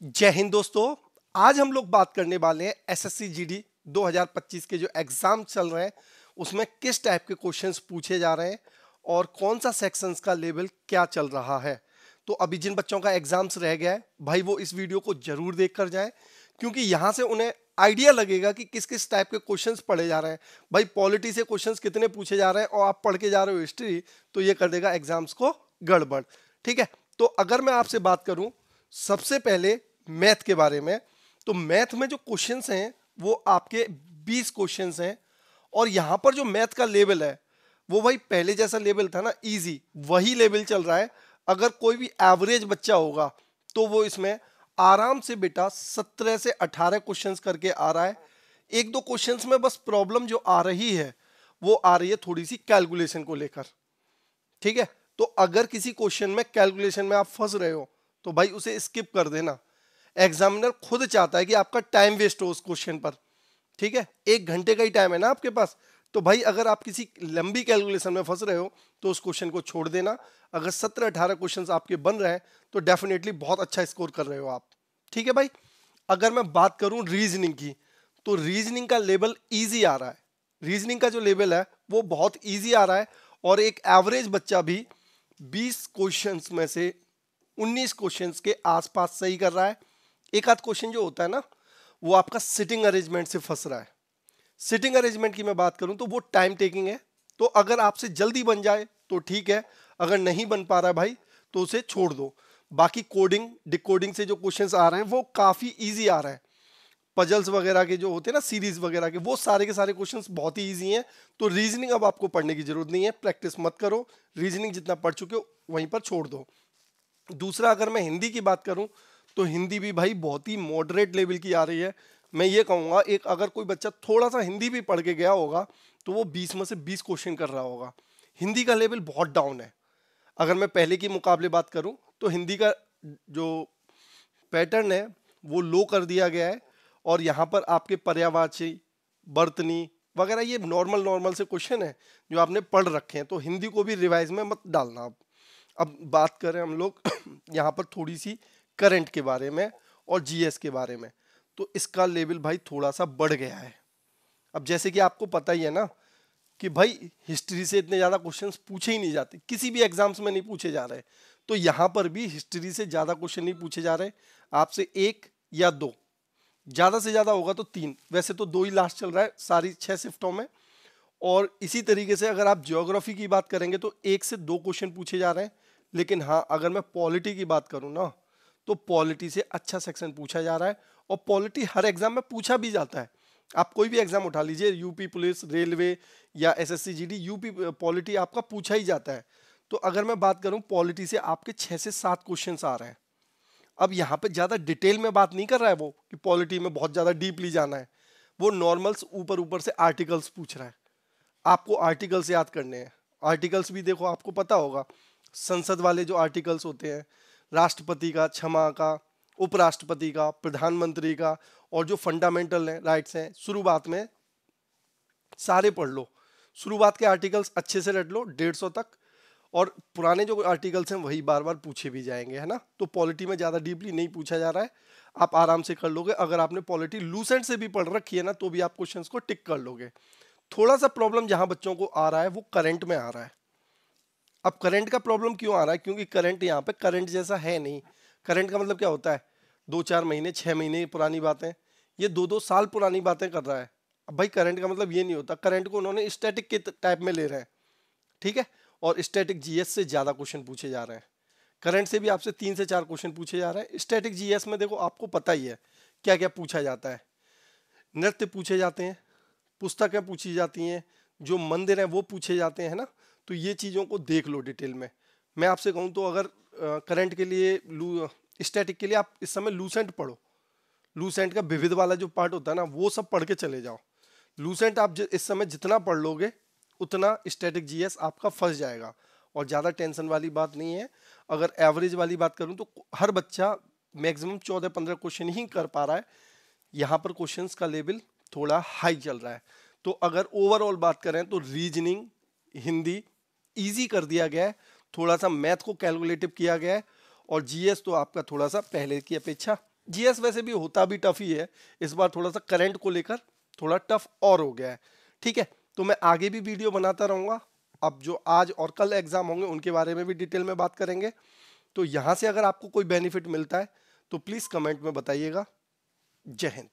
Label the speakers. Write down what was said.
Speaker 1: जय हिंद दोस्तों। आज हम लोग बात करने वाले हैं एसएससी जीडी 2025 के जो एग्जाम चल रहे हैं उसमें किस टाइप के क्वेश्चंस पूछे जा रहे हैं और कौन सा सेक्शंस का लेवल क्या चल रहा है। तो अभी जिन बच्चों का एग्जाम्स रह गया है भाई वो इस वीडियो को जरूर देख कर जाएं, क्योंकि यहाँ से उन्हें आइडिया लगेगा कि किस किस टाइप के क्वेश्चंस पढ़े जा रहे हैं। भाई पॉलिटी से क्वेश्चंस कितने पूछे जा रहे हैं और आप पढ़ के जा रहे हो हिस्ट्री, तो ये कर देगा एग्जाम्स को गड़बड़। ठीक है, तो अगर मैं आपसे बात करूं सबसे पहले मैथ के बारे में, तो मैथ में जो क्वेश्चंस हैं वो आपके 20 क्वेश्चंस हैं और यहां पर जो मैथ का लेवल है वो भाई पहले जैसा लेवल था ना, इजी, वही लेवल चल रहा है। अगर कोई भी एवरेज बच्चा होगा तो वो इसमें आराम से बेटा 17 से 18 क्वेश्चंस करके आ रहा है। एक दो क्वेश्चंस में बस प्रॉब्लम जो आ रही है वो आ रही है थोड़ी सी कैलकुलेशन को लेकर। ठीक है, तो अगर किसी क्वेश्चन में कैलकुलेशन में आप फंस रहे हो तो भाई उसे स्किप कर देना। एग्जामिनर खुद चाहता है कि आपका टाइम वेस्ट हो उस क्वेश्चन पर। ठीक है, 1 घंटे का ही टाइम है ना आपके पास, तो भाई अगर आप किसी लंबी कैलकुलेशन में फंस रहे हो तो उस क्वेश्चन को छोड़ देना। अगर 17-18 क्वेश्चंस आपके बन रहे हैं तो डेफिनेटली बहुत अच्छा स्कोर कर रहे हो आप। ठीक है भाई, अगर मैं बात करूं रीजनिंग की, तो रीजनिंग का लेवल इजी आ रहा है। रीजनिंग का जो लेवल है वो बहुत इजी आ रहा है और एक एवरेज बच्चा भी 20 क्वेश्चंस में से 19 क्वेश्चंस के आसपास सही कर रहा है। एक आध क्वेश्चन जो होता है ना वो आपका सिटिंग अरेंजमेंट से फंस रहा है। सिटिंग अरेंजमेंट की मैं बात करूं तो वो टाइम टेकिंग है, तो अगर आपसे जल्दी बन जाए तो ठीक है, अगर नहीं बन पा रहा है भाई तो उसे छोड़ दो। बाकी कोडिंग डिकोडिंग से जो क्वेश्चंस आ रहे हैं वो काफी इजी आ रहे हैं। पजल्स वगैरह के जो होते हैं ना, सीरीज वगैरह के, वो सारे के सारे क्वेश्चंस बहुत ही इजी हैं। तो रीजनिंग अब आपको पढ़ने की जरूरत नहीं है, प्रैक्टिस मत करो, रीजनिंग जितना पढ़ चुके हो वहीं पर छोड़ दो। दूसरा, अगर मैं हिंदी की बात करूं तो हिंदी भी भाई बहुत ही मॉडरेट लेवल की आ रही है। मैं ये कहूँगा एक अगर कोई बच्चा थोड़ा सा हिंदी भी पढ़ के गया होगा तो वो 20 में से 20 क्वेश्चन कर रहा होगा। हिंदी का लेवल बहुत डाउन है। अगर मैं पहले के मुकाबले बात करूं तो हिंदी का जो पैटर्न है वो लो कर दिया गया है और यहाँ पर आपके पर्यायवाची, बर्तनी वगैरह ये नॉर्मल नॉर्मल से क्वेश्चन है जो आपने पढ़ रखे हैं, तो हिंदी को भी रिवाइज में मत डालना। अब बात करें हम लोग यहाँ पर थोड़ी सी करंट के बारे में और जीएस के बारे में, तो इसका लेवल भाई थोड़ा सा बढ़ गया है। अब जैसे कि आपको पता ही है ना कि भाई हिस्ट्री से इतने ज़्यादा क्वेश्चंस पूछे ही नहीं जाते, किसी भी एग्जाम्स में नहीं पूछे जा रहे, तो यहाँ पर भी हिस्ट्री से ज़्यादा क्वेश्चन नहीं पूछे जा रहे। आपसे 1 या 2, ज़्यादा से ज़्यादा होगा तो 3, वैसे तो 2 ही लास्ट चल रहा है सारी 6 शिफ्टों में। और इसी तरीके से अगर आप ज्योग्राफी की बात करेंगे तो 1 से 2 क्वेश्चन पूछे जा रहे हैं। लेकिन हाँ, अगर मैं पॉलिटी की बात करूँ ना तो पॉलिटी से अच्छा सेक्शन पूछा जा रहा है और पॉलिटी हर एग्जाम में पूछा भी जाता है। आप कोई भी एग्जाम उठा लीजिए, यूपी पुलिस, रेलवे या एसएससी जीडी, यूपी पॉलिटी आपका पूछा ही जाता है। तो अगर मैं बात करूं पॉलिटी से आपके 6 से 7 क्वेश्चंस आ रहे हैं। अब यहाँ पे ज़्यादा डिटेल में बात नहीं कर रहा है वो कि पॉलिटी में बहुत ज़्यादा डीपली जाना है, वो नॉर्मल्स ऊपर ऊपर से आर्टिकल्स पूछ रहा है। आपको आर्टिकल्स याद करने हैं। आर्टिकल्स भी देखो आपको पता होगा, संसद वाले जो आर्टिकल्स होते हैं, राष्ट्रपति का, क्षमा का, उपराष्ट्रपति का, प्रधानमंत्री का, और जो फंडामेंटल है राइट्स हैं, शुरुआत में सारे पढ़ लो। शुरुआत के आर्टिकल्स अच्छे से रट लो 150 तक, और पुराने जो आर्टिकल्स हैं वही बार बार पूछे भी जाएंगे, है ना। तो पॉलिटी में ज़्यादा डीपली नहीं पूछा जा रहा है, आप आराम से कर लोगे। अगर आपने पॉलिटी लूसेंट से भी पढ़ रखी है ना तो भी आप क्वेश्चंस को टिक कर लोगे। थोड़ा सा प्रॉब्लम जहां बच्चों को आ रहा है वो करंट में आ रहा है। अब करंट का प्रॉब्लम क्यों आ रहा है? क्योंकि करंट यहाँ पे करंट जैसा है नहीं। करंट का मतलब क्या होता है? 2-4 महीने, 6 महीने पुरानी बातें, ये 2-2 साल पुरानी बातें कर रहा है। अब भाई करंट का मतलब ये नहीं होता, करंट को उन्होंने स्टैटिक के टाइप में ले रहे हैं। ठीक है, और स्टैटिक जीएस से ज्यादा क्वेश्चन पूछे जा रहे हैं। करंट से भी आपसे 3 से 4 क्वेश्चन पूछे जा रहे हैं। स्टैटिक जीएस में देखो आपको पता ही है क्या क्या पूछा जाता है। नृत्य पूछे जाते हैं, पुस्तकें पूछी जाती हैं, जो मंदिर हैं वो पूछे जाते हैं ना। तो ये चीज़ों को देख लो डिटेल में। मैं आपसे कहूँ तो अगर करंट के लिए, स्टैटिक के लिए आप इस समय लूसेंट पढ़ो। लूसेंट का विविध वाला जो पार्ट होता है ना वो सब पढ़ के चले जाओ। लूसेंट आप इस समय जितना पढ़ लोगे उतना स्टैटिक जीएस आपका फंस जाएगा, और ज़्यादा टेंशन वाली बात नहीं है। अगर एवरेज वाली बात करूँ तो हर बच्चा मैक्सिमम 14-15 क्वेश्चन ही कर पा रहा है। यहाँ पर क्वेश्चंस का लेवल थोड़ा हाई चल रहा है। तो अगर ओवरऑल बात करें तो रीजनिंग, हिंदी इजी कर दिया गया है, थोड़ा सा मैथ को कैलकुलेटिव किया गया है, और जीएस तो आपका थोड़ा सा पहले की अपेक्षा जीएस वैसे भी होता भी टफ ही है, इस बार थोड़ा सा करंट को लेकर थोड़ा टफ और हो गया है। ठीक है, तो मैं आगे भी वीडियो बनाता रहूंगा। अब जो आज और कल एग्जाम होंगे उनके बारे में भी डिटेल में बात करेंगे। तो यहां से अगर आपको कोई बेनिफिट मिलता है तो प्लीज कमेंट में बताइएगा। जय हिंद।